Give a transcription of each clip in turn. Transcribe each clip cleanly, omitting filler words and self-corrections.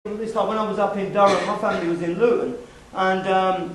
It's like when I was up in Durham, my family was in Luton, and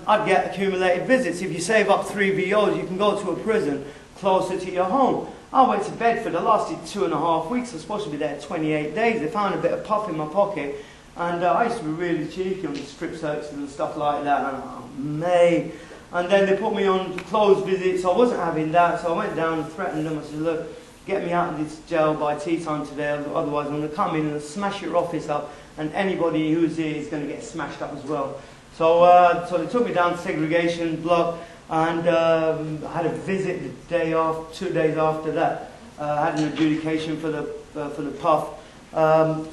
I'd get accumulated visits. If you save up 3 VOs, you can go to a prison closer to your home. I went to Bedford. I lasted 2.5 weeks. I was supposed to be there 28 days. They found a bit of puff in my pocket, and I used to be really cheeky on the strip searches and stuff like that. And mate. And then they put me on closed visits. So I wasn't having that, so I went down and threatened them. I said, look, get me out of this jail by tea time today, otherwise I'm going to come in and smash your office up, and anybody who's here is going to get smashed up as well. So, so they took me down to segregation block, and I had a visit the day after, 2 days after that. I had an adjudication for the puff.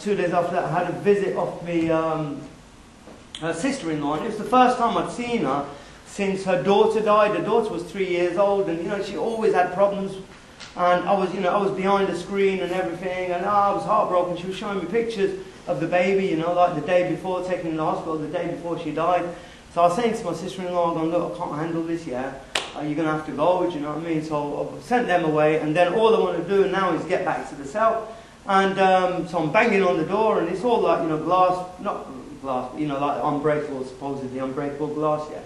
2 days after that, I had a visit of her sister-in-law, and it was the first time I'd seen her since her daughter died. Her daughter was 3 years old, and you know, she always had problems. And I was behind the screen and everything, and I was heartbroken. She was showing me pictures of the baby, you know, like the day before, taken in the hospital, the day before she died. So I was saying to my sister-in-law, I'm going, look, I can't handle this, yeah. You're going to have to go, do you know what I mean? So I sent them away, and then all I want to do now is get back to the cell. And so I'm banging on the door, and it's all like, you know, glass, not glass, but, you know, like unbreakable, supposedly unbreakable glass, yeah.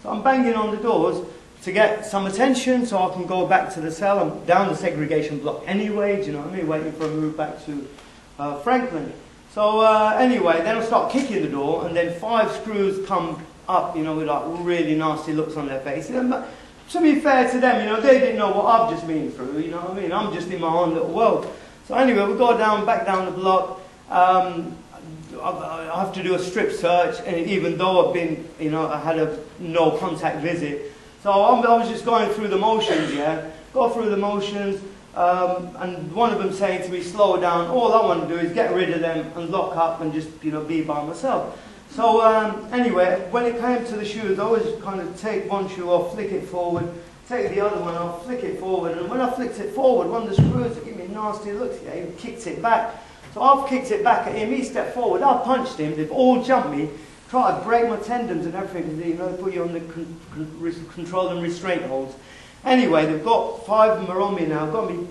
So I'm banging on the doors to get some attention so I can go back to the cell. I'm down the segregation block anyway, do you know what I mean, waiting for a move back to Franklin. So anyway, then I start kicking the door, and then 5 screws come up, you know, with like really nasty looks on their faces. And to be fair to them, you know, they didn't know what I've just been through, you know what I mean, I'm just in my own little world. So anyway, we go back down the block. I have to do a strip search, and even though I've been, you know, I had a no contact visit. So I was just going through the motions, yeah. Go through the motions, and one of them saying to me, slow down. All I want to do is get rid of them and lock up and just, you know, be by myself. So anyway, when it came to the shoes, I always kind of take one shoe off, flick it forward, take the other one off, flick it forward. And when I flicked it forward, one of the screws that gave me nasty looks, yeah, he kicked it back. So I've kicked it back at him, he stepped forward, I punched him, they've all jumped me, tried to break my tendons and everything, because you know, they put you on the control and restraint holds. Anyway, they've got 5 of them are on me now, got me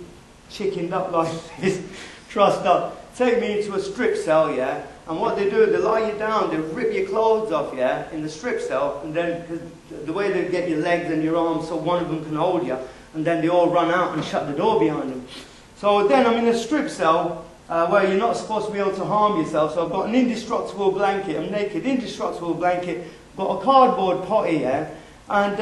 chickened up like this, trussed up, take me into a strip cell, yeah, and what they do, they lie you down, they rip your clothes off, yeah, in the strip cell, and then, cause the way they get your legs and your arms so one of them can hold you, and then they all run out and shut the door behind them. So then I'm in a strip cell, where you're not supposed to be able to harm yourself. So I've got an indestructible blanket, I'm naked, indestructible blanket, got a cardboard potty here, and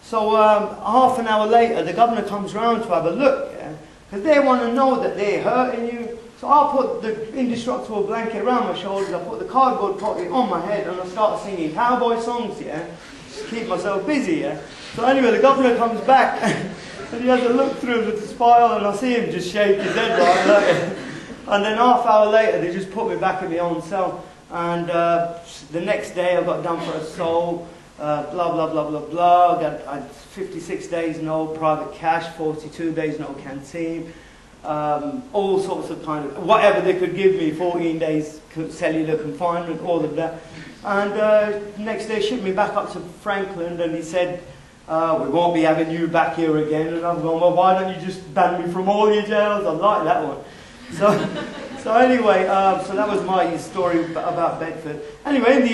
so half an hour later the governor comes round to have a look, yeah, because they want to know that they're hurting you. So I put the indestructible blanket around my shoulders, I put the cardboard potty on my head, and I start singing cowboy songs, yeah, just keep myself busy, yeah. So anyway, the governor comes back, and he has a look through the spile, and I see him just shake his head like and then half hour later, they just put me back in my own cell. And the next day, I got done for assault, blah, blah, blah, blah, blah. I had 56 days, no private cash, 42 days, no canteen. All sorts of kind of, whatever they could give me, 14 days cellular confinement, all of that. And next day, shipped me back up to Franklin, and he said, we won't be having you back here again. And I'm going, well, why don't you just ban me from all your jails? I like that one. So anyway, so that was my story about Bedford. Anyway, in the end,